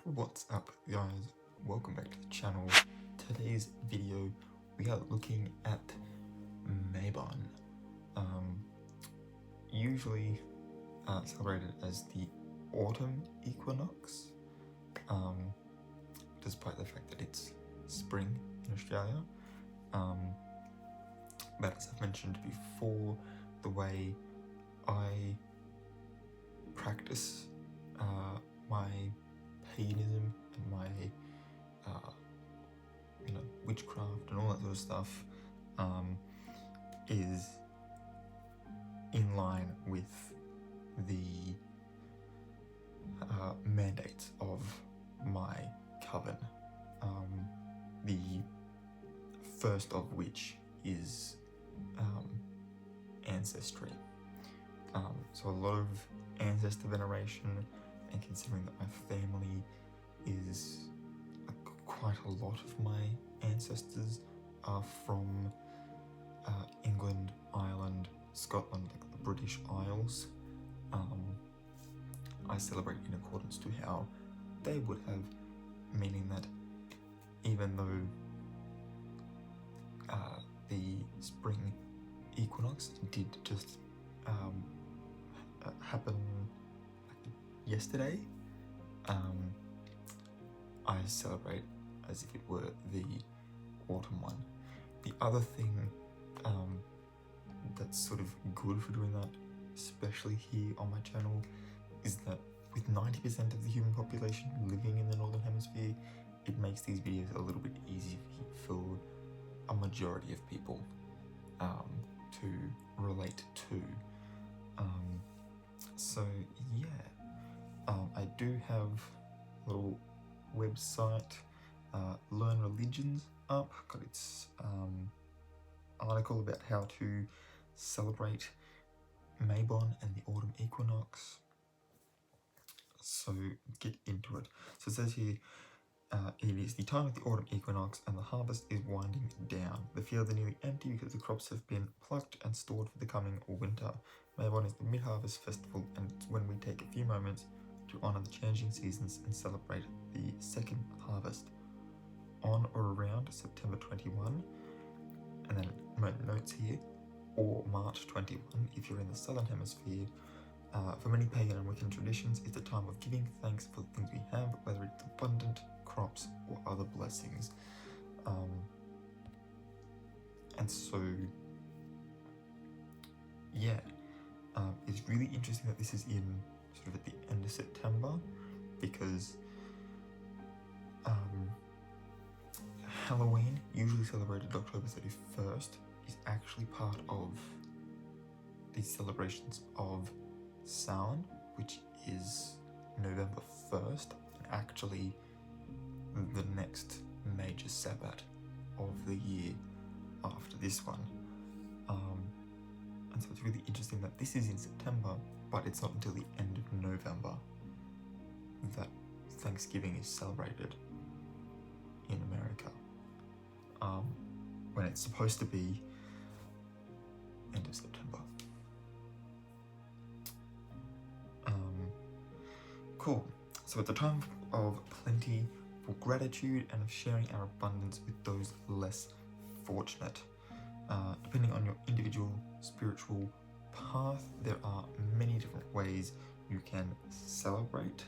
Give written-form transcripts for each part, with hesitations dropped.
What's up guys, welcome back to the channel. Today's video we are looking at Mabon, usually celebrated as the autumn equinox, despite the fact that it's spring in Australia. But as I've mentioned before, the way I practice my paganism and my witchcraft and all that sort of stuff is in line with the mandates of my coven, the first of which is ancestry. So a lot of ancestor veneration, and considering that my family is quite a lot of my ancestors are from England, Ireland, Scotland, like the British Isles, I celebrate in accordance to how they would have, meaning that even though the spring equinox did just happen yesterday, I celebrate as if it were the autumn one. The other thing that's sort of good for doing that, especially here on my channel, is that with 90% of the human population living in the Northern Hemisphere, it makes these videos a little bit easier for a majority of people to relate to. So yeah, I do have a little website, Learn Religions, up. Got its article about how to celebrate Mabon and the autumn equinox. So get into it. So it says here, it is the time of the autumn equinox and the harvest is winding down. The fields are nearly empty because the crops have been plucked and stored for the coming winter. Mabon is the mid-harvest festival, and it's when we take a few moments to honour the changing seasons and celebrate the second harvest. On or around September 21, and then notes here, or March 21 if you're in the Southern Hemisphere. For many pagan and Wiccan traditions, it's a time of giving thanks for the things we have, whether it's abundant crops or other blessings. And so, yeah, it's really interesting that this is in sort of at the end of September, because Halloween, usually celebrated October 31st, is actually part of these celebrations of Samhain, which is November 1st, and actually the next major Sabbath of the year after this one. And so it's really interesting that this is in September, but it's not until the end of November that Thanksgiving is celebrated in America, when it's supposed to be end of September. Cool. So it's a time of plenty for gratitude and of sharing our abundance with those less fortunate. Depending on your individual spiritual path, there are many different ways you can celebrate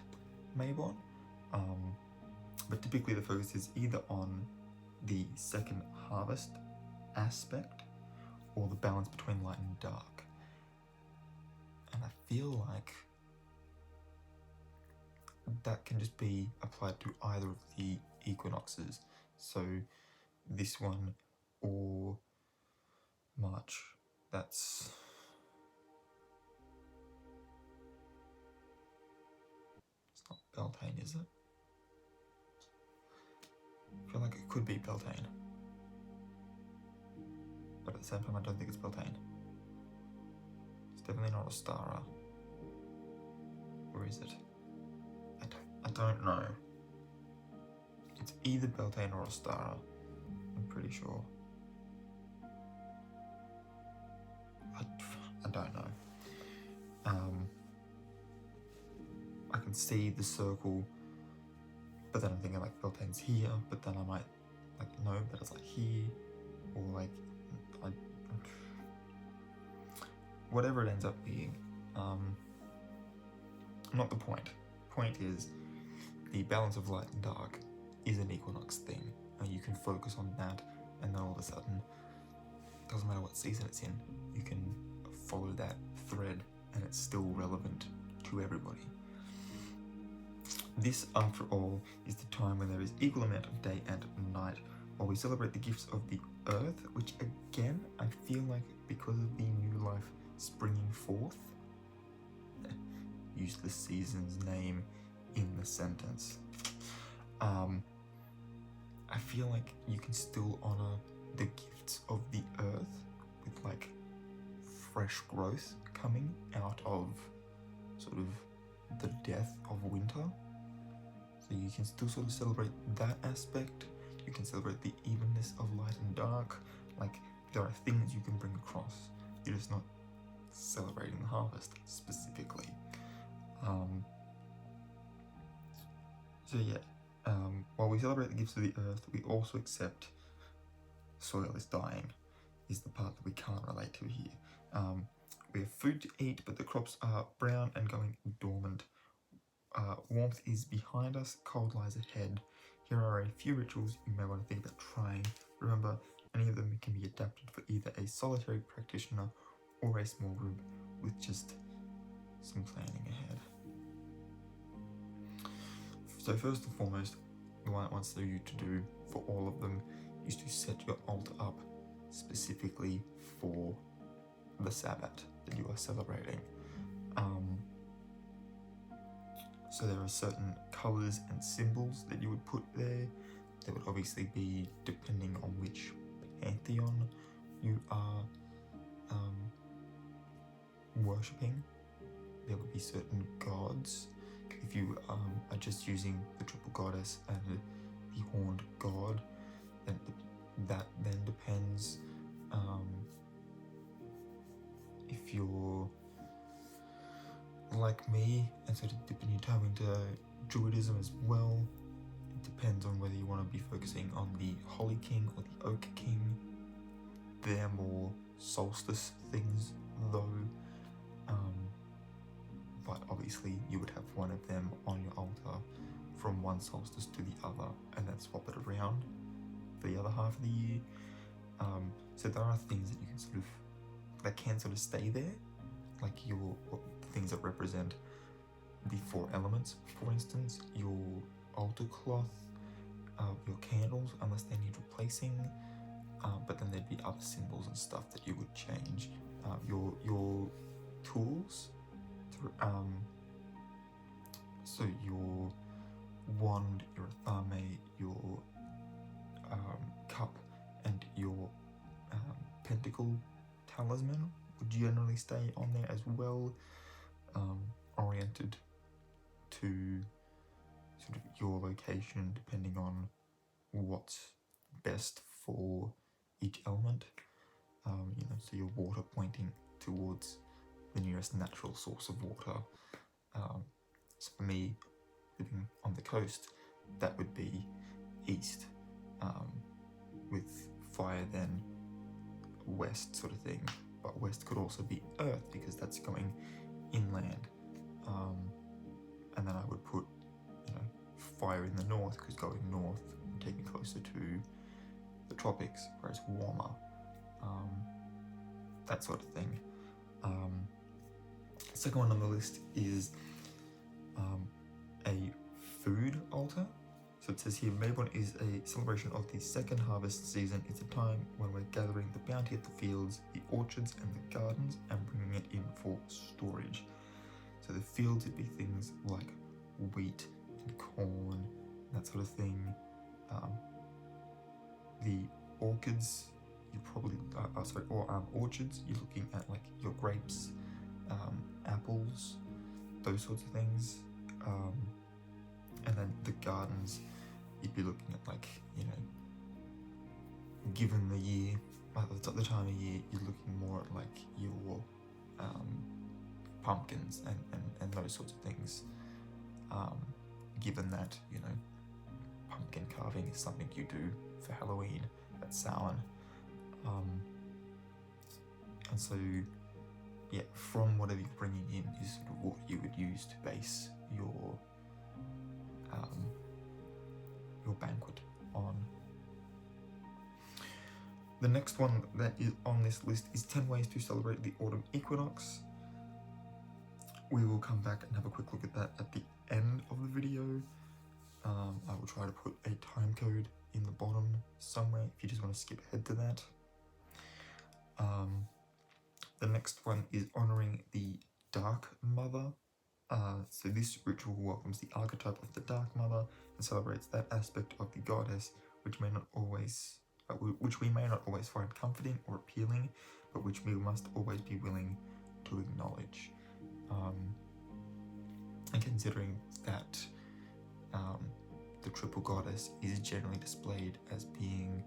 Mabon, but typically the focus is either on the second harvest aspect or the balance between light and dark. And I feel like that can just be applied to either of the equinoxes, so this one or March. That's it's not Beltane, is it? I feel like it could be Beltane, but at the same time I don't think it's Beltane. It's definitely not Ostara. Or is it? I don't know. It's either Beltane or Ostara, I'm pretty sure. I don't know. I can see the circle but then I'm thinking like Beltane's here, but then I might like know that it's like here, or like whatever it ends up being. Not the point. Point is the balance of light and dark is an Equinox thing, and you can focus on that, and then all of a sudden, doesn't matter what season it's in, you can follow that thread and it's still relevant to everybody. This, after all, is the time when there is equal amount of day and night, while we celebrate the gifts of the earth, which again, I feel like because of the new life springing forth, use the season's name in the sentence. I feel like you can still honor the gifts of the earth with like fresh growth coming out of sort of the death of winter. So you can still sort of celebrate that aspect. You can celebrate the evenness of light and dark. Like, there are things you can bring across. You're just not celebrating the harvest specifically. So yeah, while we celebrate the gifts of the earth, we also accept soil is dying, is the part that we can't relate to here. We have food to eat, but the crops are brown and going dormant. Warmth is behind us, cold lies ahead. Here are a few rituals you may want to think about trying. Remember, any of them can be adapted for either a solitary practitioner or a small group with just some planning ahead. So first and foremost, what it wants you to do for all of them is to set your altar up specifically for the Sabbath that you are celebrating. So there are certain colours and symbols that you would put there. There would obviously be, depending on which pantheon you are worshipping, there would be certain gods. If you are just using the triple goddess and the horned god, then that then depends. If you're like me and sort of dipping your toe into Druidism as well, it depends on whether you want to be focusing on the Holly King or the Oak King. They're more solstice things though. But obviously you would have one of them on your altar from one solstice to the other, and then swap it around for the other half of the year. So there are things that you can sort of stay there, like your things that represent the 4 elements, for instance, your altar cloth, your candles, unless they need replacing, but then there'd be other symbols and stuff that you would change. Your tools, so your wand, your athame, your cup, and your pentacle talisman would generally stay on there as well, oriented to sort of your location depending on what's best for each element. So your water pointing towards the nearest natural source of water. So for me, living on the coast, that would be east, with fire then west sort of thing. But west could also be earth because that's going inland. And then I would put, fire in the north because going north would take me closer to the tropics where it's warmer. That sort of thing. The second one on the list is a food altar. So it says here, Mabon is a celebration of the second harvest season. It's a time when we're gathering the bounty at the fields, the orchards and the gardens and bringing it in for storage. So the fields would be things like wheat and corn, that sort of thing. The orchids, you probably, orchards, you're looking at like your grapes, apples, those sorts of things. And then the gardens, you'd be looking at like, given the year, at the time of year, you're looking more at like your pumpkins and those sorts of things. Given that, pumpkin carving is something you do for Halloween at Samhain. And so, yeah, from whatever you're bringing in is sort of what you would use to base your banquet on. The next one that is on this list is 10 ways to celebrate the autumn equinox. We will come back and have a quick look at that at the end of the video. I will try to put a time code in the bottom somewhere if you just want to skip ahead to that. The next one is honoring the Dark Mother. So this ritual welcomes the archetype of the Dark Mother and celebrates that aspect of the goddess which we may not always find comforting or appealing, but which we must always be willing to acknowledge. And considering that the triple goddess is generally displayed as being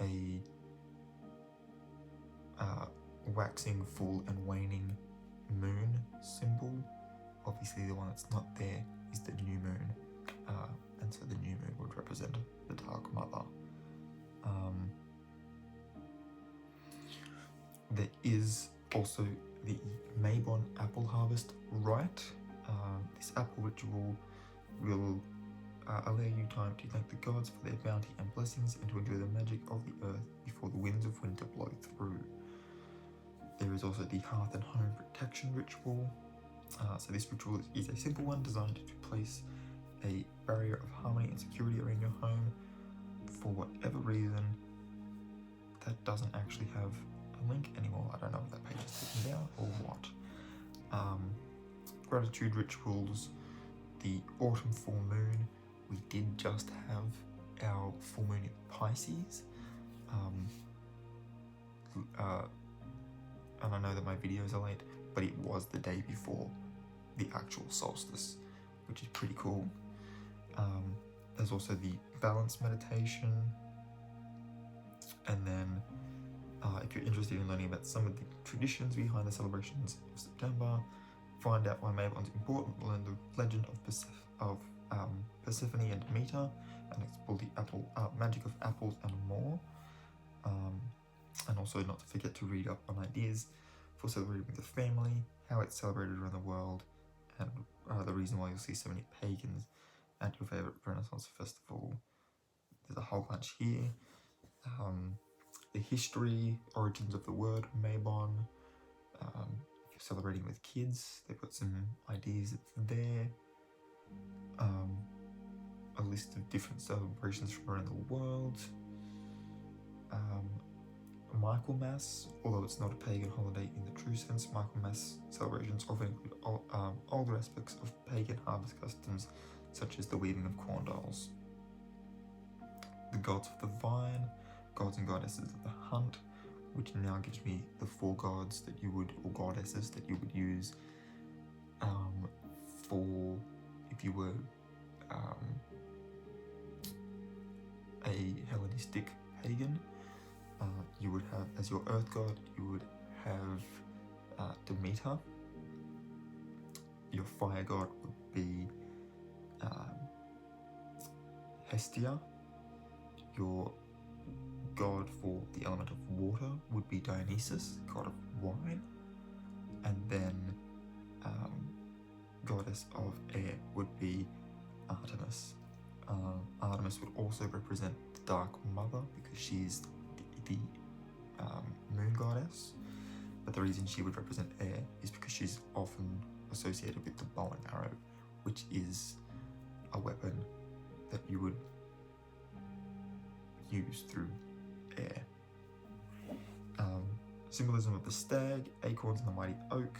a waxing full and waning moon symbol. Obviously the one that's not there is the new moon, and so the new moon would represent the Dark Mother. There is also the Mabon apple harvest rite. This apple ritual will allow you time to thank the gods for their bounty and blessings and to enjoy the magic of the earth before the winds of winter blow through. There is also the Hearth and Home protection ritual. So this ritual is a simple one designed to place a barrier of harmony and security around your home. For whatever reason, that doesn't actually have a link anymore. I don't know if that page is taken down or what. Gratitude rituals, the autumn full moon. We did just have our full moon in Pisces. And I know that my videos are late, but it was the day before the actual solstice, which is pretty cool. There's also the balance meditation, and then if you're interested in learning about some of the traditions behind the celebrations of September, find out why Mabon's important, learn the legend of Persephone and Demeter, and explore the magic of apples and more. And also not to forget to read up on ideas for celebrating with the family, how it's celebrated around the world, and the reason why you'll see so many pagans at your favourite Renaissance festival. There's a whole bunch here. The history, origins of the word Mabon. If you're celebrating with kids, they've got some ideas there. A list of different celebrations from around the world. Michaelmas, although it's not a pagan holiday in the true sense, Michaelmas celebrations often include older aspects of pagan harvest customs, such as the weaving of corn dolls. The gods of the vine, gods and goddesses of the hunt, which now gives me the 4 gods that you would, or goddesses that you would use for if you were a Hellenistic pagan. You would have, as your earth god, you would have Demeter. Your fire god would be Hestia. Your god for the element of water would be Dionysus, god of wine. And then goddess of air would be Artemis. Artemis would also represent the Dark Mother because she's the moon goddess, but the reason she would represent air is because she's often associated with the bow and arrow, which is a weapon that you would use through air. Symbolism of the stag, acorns and the mighty oak.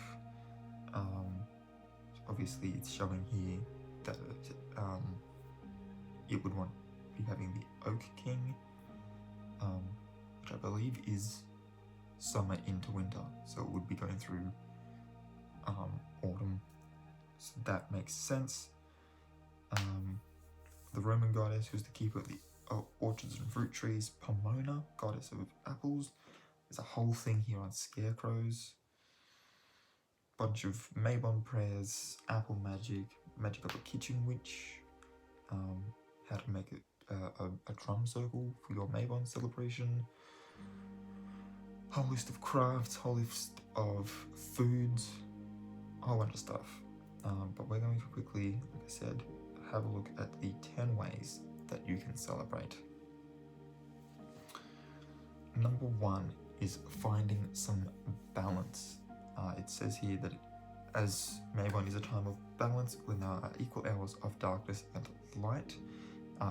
Obviously it's showing here that it would want to be having the Oak King, which I believe is summer into winter, so it would be going through autumn, so that makes sense. The Roman goddess, who's the keeper of the orchards and fruit trees, Pomona, goddess of apples. There's a whole thing here on scarecrows, bunch of Mabon prayers, apple magic, magic of a kitchen witch, how to make a drum circle for your Mabon celebration, whole list of crafts, whole list of foods, a whole bunch of stuff. But we're going to quickly, like I said, have a look at the 10 ways that you can celebrate. Number 1 is finding some balance. It says here that as Mabon is a time of balance, when there are equal hours of darkness and light,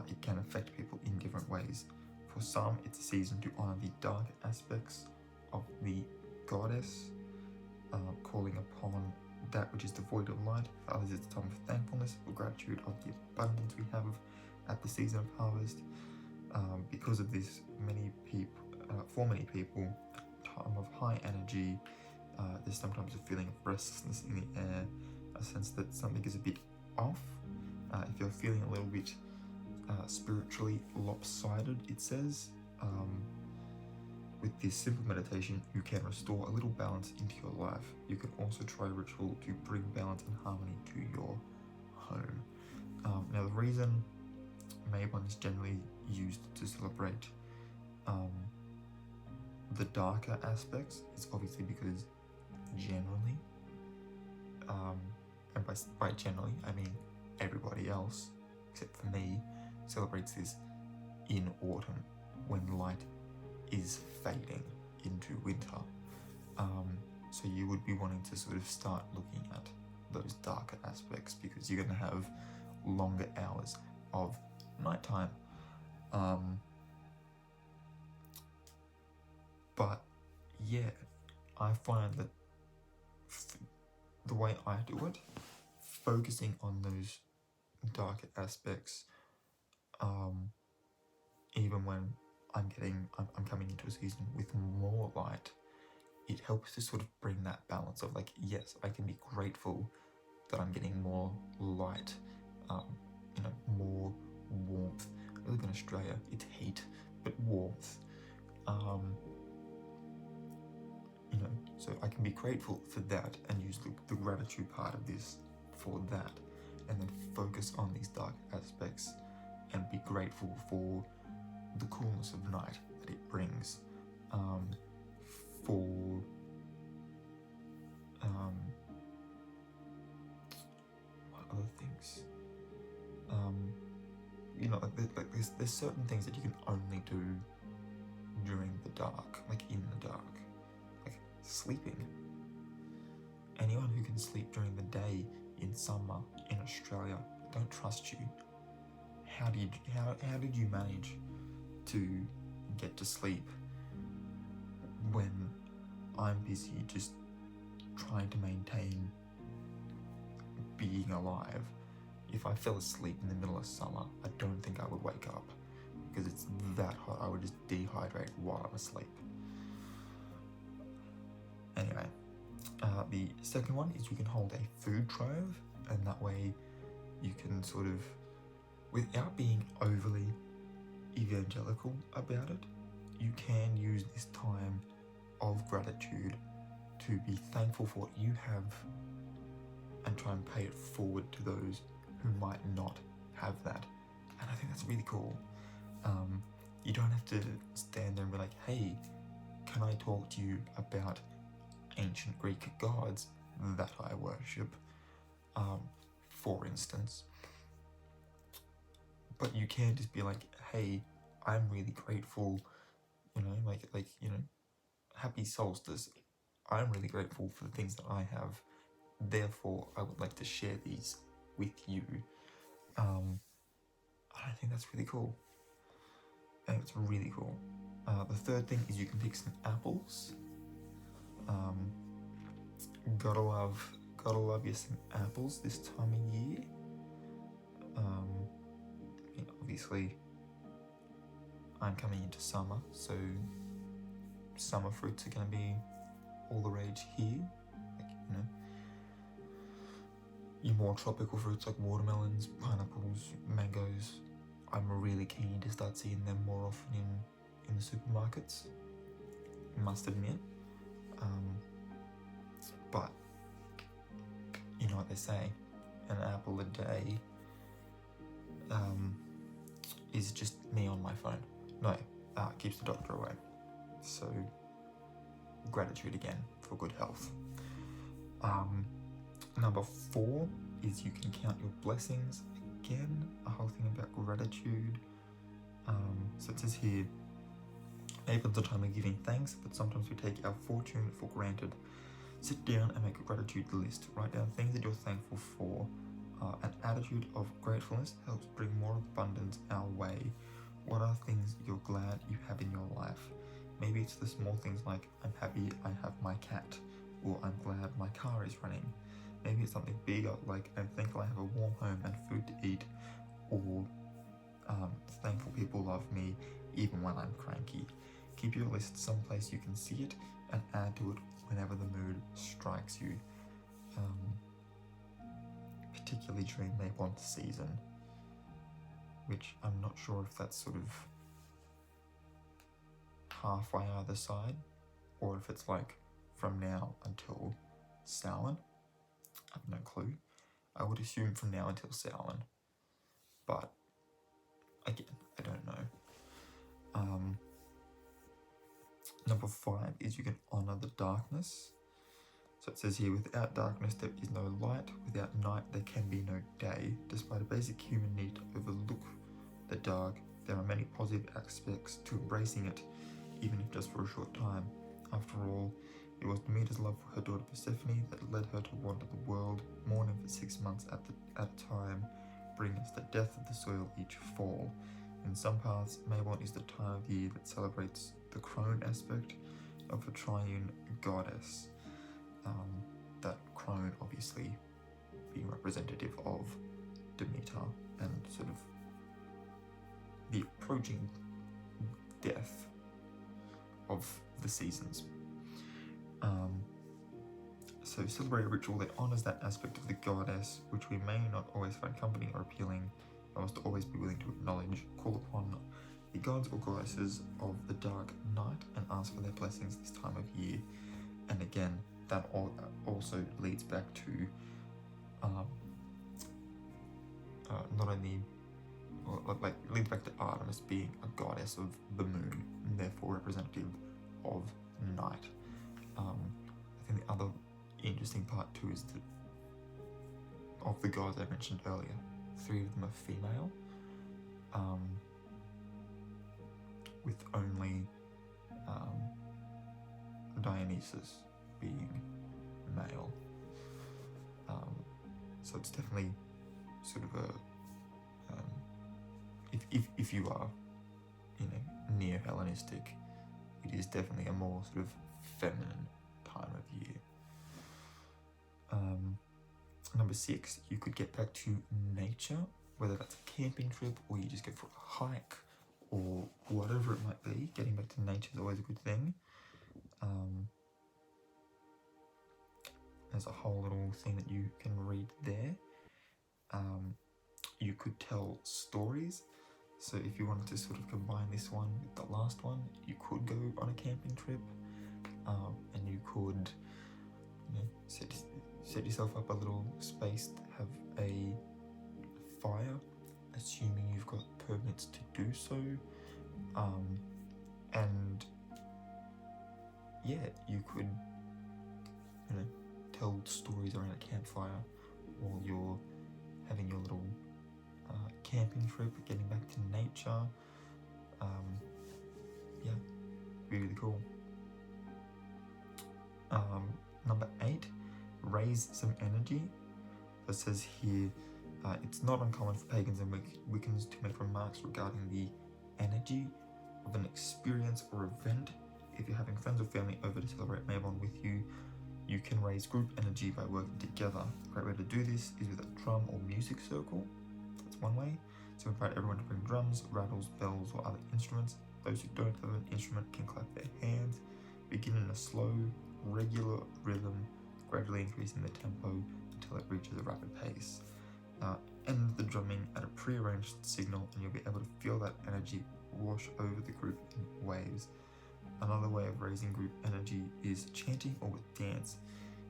it can affect people in different ways. For some, it's a season to honor the dark aspects of the goddess, calling upon that which is devoid of light. For others, it's a time of thankfulness or gratitude of the abundance we have at the season of harvest. Because of this, for many people, a time of high energy, there's sometimes a feeling of restlessness in the air, a sense that something is a bit off. If you're feeling a little bit spiritually lopsided, it says, with this simple meditation, you can restore a little balance into your life. You can also try a ritual to bring balance and harmony to your home. Now, the reason Mabon is generally used to celebrate the darker aspects is obviously because generally, and by generally I mean everybody else except for me, celebrates this in autumn when light is fading into winter. So you would be wanting to sort of start looking at those darker aspects because you're going to have longer hours of nighttime. But yeah, I find that the way I do it, focusing on those darker aspects, even when I'm coming into a season with more light, it helps to sort of bring that balance of like, yes, I can be grateful that I'm getting more light, more warmth. I live in Australia, it's heat, but warmth. So I can be grateful for that and use the gratitude part of this for that, and then focus on these dark aspects and be grateful for the coolness of night that it brings, for what other things, there's certain things that you can only do during the dark, like in the dark, like sleeping. Anyone who can sleep during the day in summer in Australia, I don't trust you. How did you manage to get to sleep when I'm busy just trying to maintain being alive? If I fell asleep in the middle of summer, I don't think I would wake up because it's that hot. I would just dehydrate while I'm asleep. Anyway, the second one is you can hold a food trove, and that way you can sort of, without being overly evangelical about it, you can use this time of gratitude to be thankful for what you have and try and pay it forward to those who might not have that. And I think that's really cool. You don't have to stand there and be like, hey, can I talk to you about ancient Greek gods that I worship, for instance. But you can just be like, hey, I'm really grateful, happy solstice. I'm really grateful for the things that I have. Therefore, I would like to share these with you. I think that's really cool. I think it's really cool. The third thing is you can pick some apples. Gotta love you some apples this time of year. Obviously, I'm coming into summer, so summer fruits are going to be all the rage here. Your more tropical fruits like watermelons, pineapples, mangoes. I'm really keen to start seeing them more often in the supermarkets, must admit. But you know what they say, an apple a day is just me on my phone. No, keeps the doctor away. So gratitude again for good health. Number 4 is you can count your blessings. Again, a whole thing about gratitude. So it says here, April's a time of giving thanks, but sometimes we take our fortune for granted. Sit down and make a gratitude list. Write down things that you're thankful for. An attitude of gratefulness helps bring more abundance our way. What are things you're glad you have in your life? Maybe it's the small things like, I'm happy I have my cat, or I'm glad my car is running. Maybe it's something bigger like, I'm thankful I have a warm home and food to eat, or thankful people love me even when I'm cranky. Keep your list someplace you can see it and add to it whenever the mood strikes you, particularly during Mabon season, which I'm not sure if that's sort of halfway either side, or if it's like from now until Samhain. I have no clue. I would assume from now until Samhain, but again, I don't know. Number 5 is you can honor the darkness. So it says here, without darkness there is no light, without night there can be no day. Despite a basic human need to overlook the dark, there are many positive aspects to embracing it, even if just for a short time. After all, it was Demeter's love for her daughter Persephone that led her to wander the world, mourning for 6 months at a time, bringing us the death of the soil each fall. In some paths, Mabon is the time of the year that celebrates the crone aspect of a triune goddess. That crone obviously being representative of Demeter and sort of the approaching death of the seasons. So celebrate a ritual that honours that aspect of the goddess, which we may not always find comforting or appealing, but must always be willing to acknowledge. Call upon the gods or goddesses of the dark night and ask for their blessings this time of year. And again, that also leads back to not only, leads back to Artemis being a goddess of the moon and therefore representative of night. I think the other interesting part too is that of the gods I mentioned earlier, 3 of them are female, with only Dionysus being male. So it's definitely sort of a if you are, neo-Hellenistic, it is definitely a more sort of feminine time of year. Number 6, you could get back to nature, whether that's a camping trip or you just go for a hike or whatever it might be. Getting back to nature is always a good thing. There's a whole little thing that you can read there. You could tell stories. So if you wanted to sort of combine this one with the last one, you could go on a camping trip, and you could set yourself up a little space to have a fire, assuming you've got permits to do so, and yeah, you could tell stories around a campfire while you're having your little camping trip, getting back to nature. Yeah, really cool. Number 8, raise some energy. It says here, it's not uncommon for pagans and Wiccans to make remarks regarding the energy of an experience or event. If you're having friends or family over to celebrate Mabon with you, you can raise group energy by working together. A great way to do this is with a drum or music circle. That's one way. So invite everyone to bring drums, rattles, bells, or other instruments. Those who don't have an instrument can clap their hands. Begin in a slow, regular rhythm, gradually increasing the tempo until it reaches a rapid pace. End the drumming at a pre-arranged signal and you'll be able to feel that energy wash over the group in waves. Another way of raising group energy is chanting or with dance.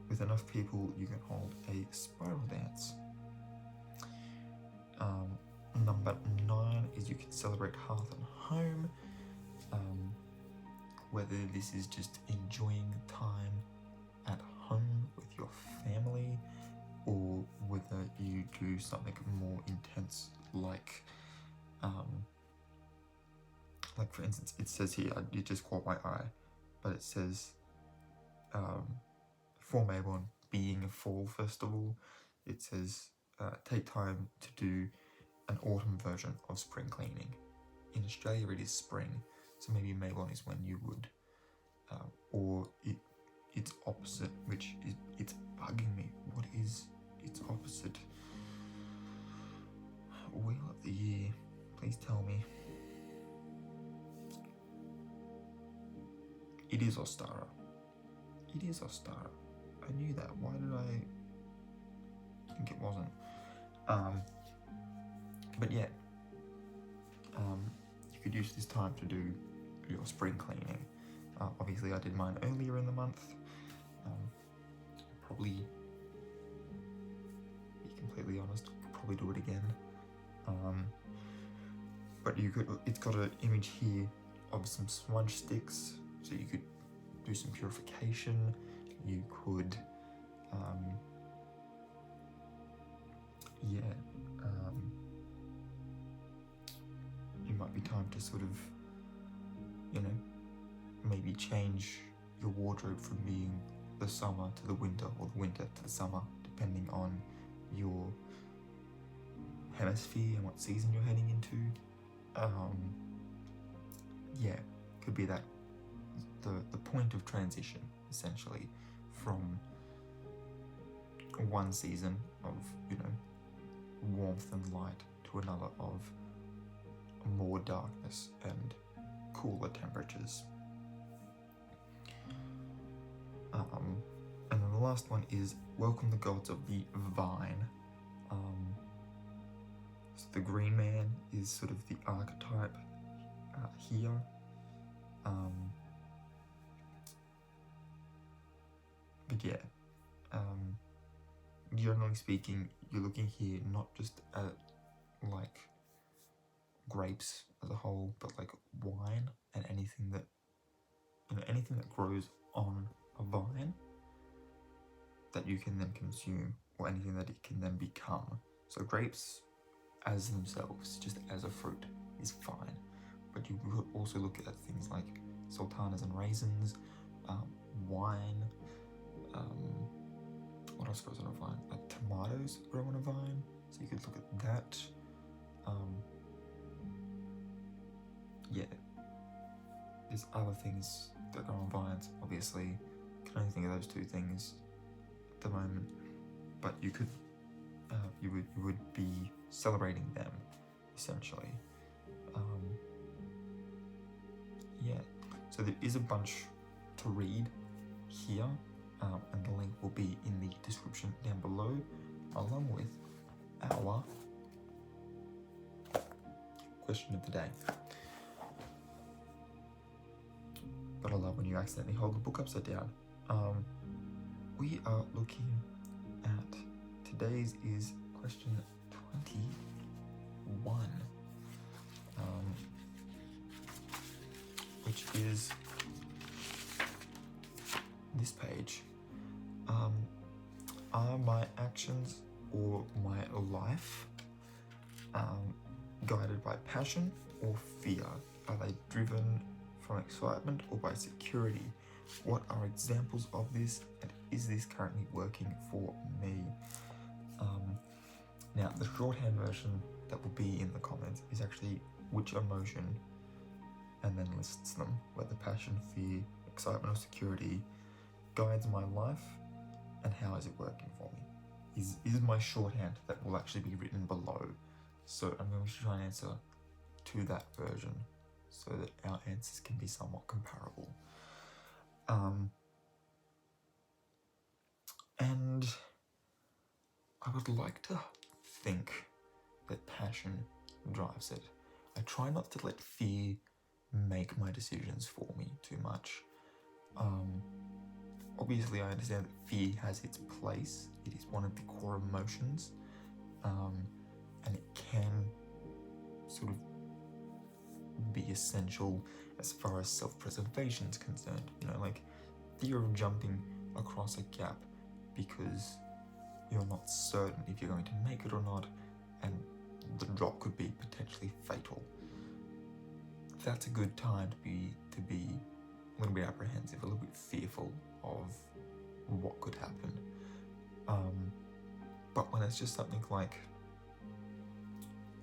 With enough people, you can hold a spiral dance. Number 9 is you can celebrate Hearth and home, whether this is just enjoying time at home with your family, or whether you do something more intense, like for instance, it says here, it just caught my eye, but it says for Mabon being a fall festival, it says take time to do an autumn version of spring cleaning. In Australia it is spring, so maybe Mabon is when you would, or its opposite, which is, it's bugging me. What is its opposite? Wheel of the year, please tell me. It is Ostara. It is Ostara. I knew that. Why did I think it wasn't? But yeah, you could use this time to do your spring cleaning. Obviously I did mine earlier in the month. Probably, be completely honest, could probably do it again. But you could, it's got an image here of some smudge sticks, so you could do some purification. You could, it might be time to sort of, you know, maybe change your wardrobe from being the summer to the winter, or the winter to the summer, depending on your hemisphere and what season you're heading into. Yeah, could be that the point of transition, essentially, from one season of, you know, warmth and light to another of more darkness and cooler temperatures. And then the last one is welcome the gods of the vine. So the green man is sort of the archetype here. But yeah, generally speaking, you're looking here not just at like grapes as a whole, but like wine and anything that, you know, anything that grows on a vine that you can then consume, or anything that it can then become. So grapes as themselves, just as a fruit, is fine, but you could also look at things like sultanas and raisins, wine, what else grows on a vine? Like tomatoes grow on a vine, so you could look at that. Yeah, there's other things that grow on vines, obviously. Can only think of those two things at the moment, but you could, you would be celebrating them, essentially. Yeah, so there is a bunch to read here, and the link will be in the description down below, along with our question of the day. But I love when you accidentally hold the book upside down. We are looking at, today's is question 21, which is this page. Are my actions or my life guided by passion or fear? Are they driven from excitement or by security? What are examples of this, and is this currently working for me? Now, the shorthand version that will be in the comments is actually which emotion, and then lists them, whether passion, fear, excitement, or security guides my life, and how is it working for me? Is my shorthand that will actually be written below. So I'm going to try and answer to that version so that our answers can be somewhat comparable. And I would like to think that passion drives it. I try not to let fear make my decisions for me too much. Obviously, I understand that fear has its place. It is one of the core emotions, and it can sort of pretty essential as far as self-preservation is concerned. You know, like fear of jumping across a gap because you're not certain if you're going to make it or not, and the drop could be potentially fatal. That's a good time to be a little bit apprehensive, a little bit fearful of what could happen. But when it's just something like,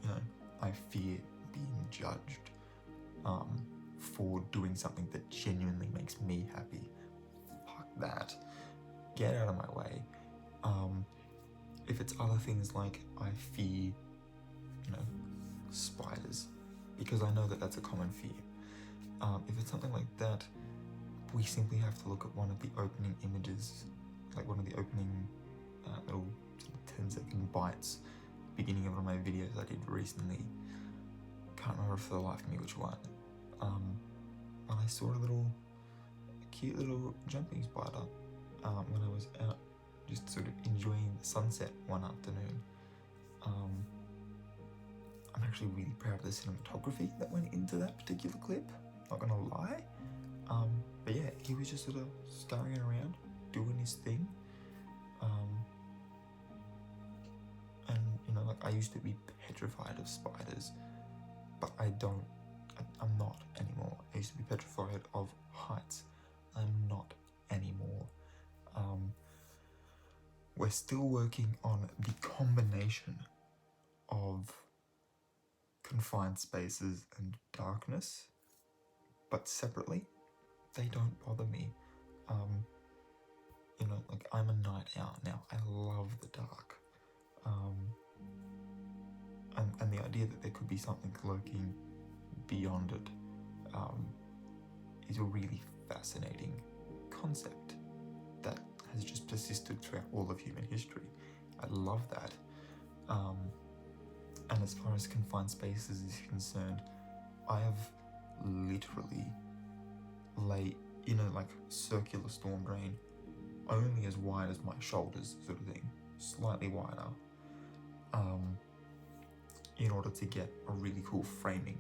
you know, I fear being judged for doing something that genuinely makes me happy, fuck that. Get out of my way. If it's other things like I fear, you know, spiders, because I know that that's a common fear. If it's something like that, we simply have to look at one of the opening images, like one of the opening little sort of 10-second bites, beginning of one of my videos I did recently. Can't remember for the life of me which one. And I saw a cute little jumping spider when I was out just sort of enjoying the sunset one afternoon. I'm actually really proud of the cinematography that went into that particular clip, not gonna lie. But yeah, he was just sort of scurrying around, doing his thing. And you know, like I used to be petrified of spiders, but I'm not anymore. I used to be petrified of heights. I'm not anymore. We're still working on the combination of confined spaces and darkness, but separately, they don't bother me. You know, like I'm a night owl now. I love the dark. And the idea that there could be something lurking beyond it is a really fascinating concept that has just persisted throughout all of human history. I love that. And as far as confined spaces is concerned, I have literally lay in a like circular storm drain, only as wide as my shoulders sort of thing, slightly wider, in order to get a really cool framing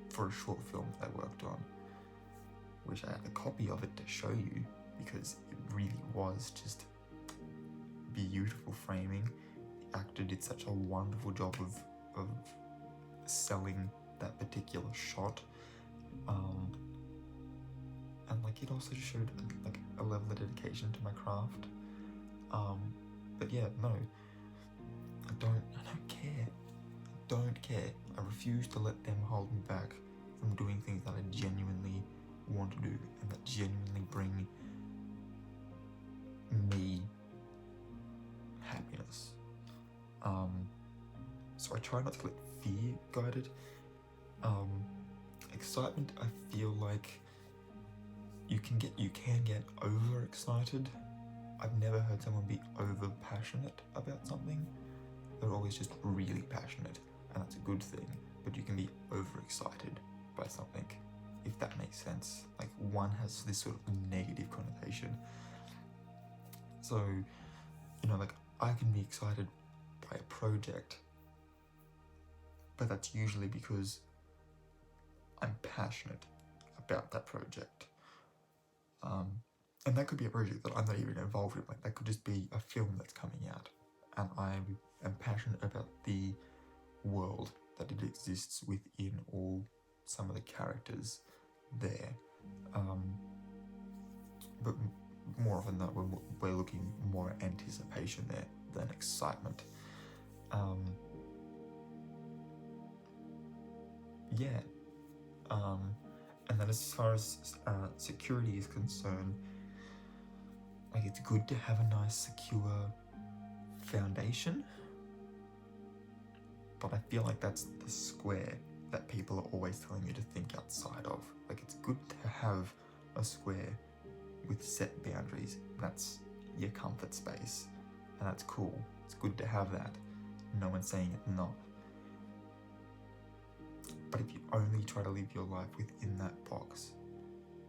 for a short film that I worked on, which I have a copy of it to show you because it really was just beautiful framing. The actor did such a wonderful job of selling that particular shot, and like it also showed like a level of dedication to my craft. But yeah, no, I don't care. I don't care. I refuse to let them hold me back from doing things that I genuinely want to do and that genuinely bring me happiness. So I try not to let fear guide it. Excitement, I feel like you can get overexcited. I've never heard someone be over passionate about something. They're always just really passionate, and that's a good thing. But you can be overexcited by something, if that makes sense. Like one has this sort of negative connotation. So, you know, like I can be excited by a project, but that's usually because I'm passionate about that project. And that could be a project that I'm not even involved with. Like that could just be a film that's coming out, and I am passionate about the world that it exists within, or some of the characters there. But more often than not, we're looking more at anticipation there than excitement. Yeah. And then as far as security is concerned, like it's good to have a nice secure foundation, but I feel like that's the square that people are always telling you to think outside of. Like it's good to have a square with set boundaries. That's your comfort space, and that's cool. It's good to have that. No one's saying it's not. But if you only try to live your life within that box,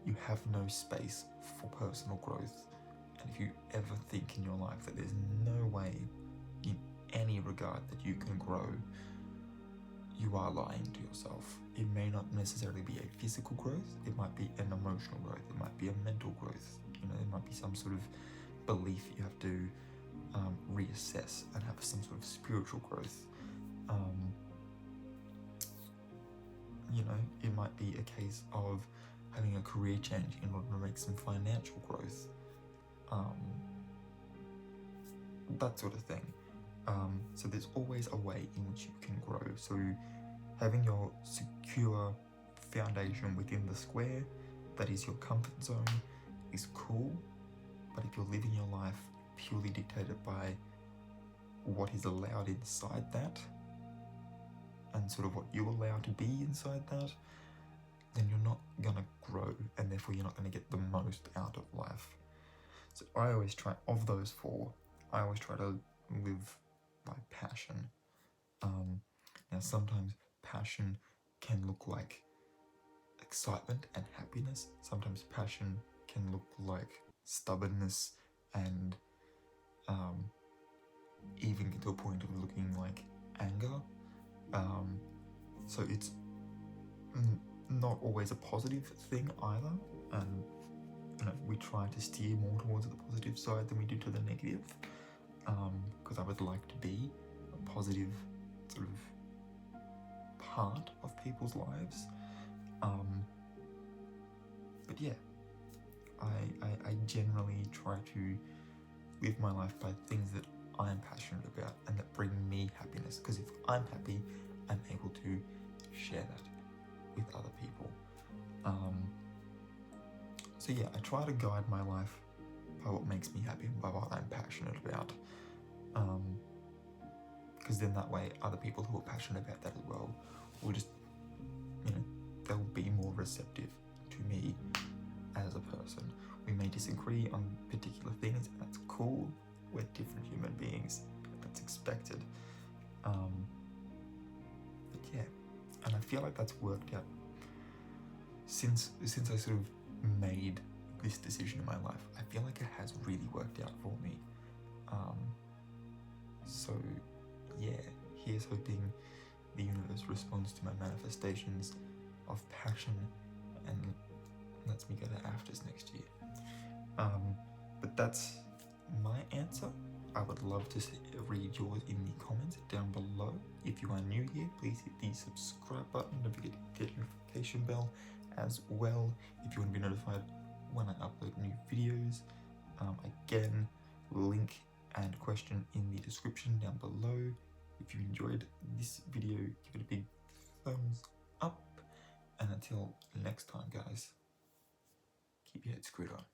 you have no space for personal growth. And if you ever think in your life that there's no way in any regard that you can grow, you you are lying to yourself. It may not necessarily be a physical growth, it might be an emotional growth, it might be a mental growth, you know, it might be some sort of belief you have to reassess and have some sort of spiritual growth. You know, it might be a case of having a career change in order to make some financial growth. That sort of thing. So there's always a way in which you can grow. So having your secure foundation within the square, that is your comfort zone, is cool. But if you're living your life purely dictated by what is allowed inside that, and sort of what you're allowed to be inside that, then you're not gonna grow, and therefore you're not gonna get the most out of life. So I always try, of those four, I always try to live by passion. Now sometimes passion can look like excitement and happiness. Sometimes passion can look like stubbornness and even get to a point of looking like anger. So it's not always a positive thing either, and you know, we try to steer more towards the positive side than we do to the negative, because I would like to be a positive sort of part of people's lives. But yeah, I generally try to live my life by things that I'm passionate about and that bring me happiness, because if I'm happy, I'm able to share that with other people. So yeah, I try to guide my life by what makes me happy and by what I'm passionate about, because then that way other people who are passionate about that as well will just, you know, they'll be more receptive to me as a person. We may disagree on particular things, and that's cool. We're different human beings, that's expected. But yeah, and I feel like that's worked out since I sort of made this decision in my life. I feel like it has really worked out for me. So yeah, here's hoping the universe responds to my manifestations of passion and lets me go to AFTRS next year. But that's my answer. I would love to read yours in the comments down below. If you are new here, please hit the subscribe button. Don't forget to hit the notification bell as well if you want to be notified when I upload new videos. Again, link and question in the description down below. If you enjoyed this video, give it a big thumbs up. And until next time, guys, keep your head screwed on.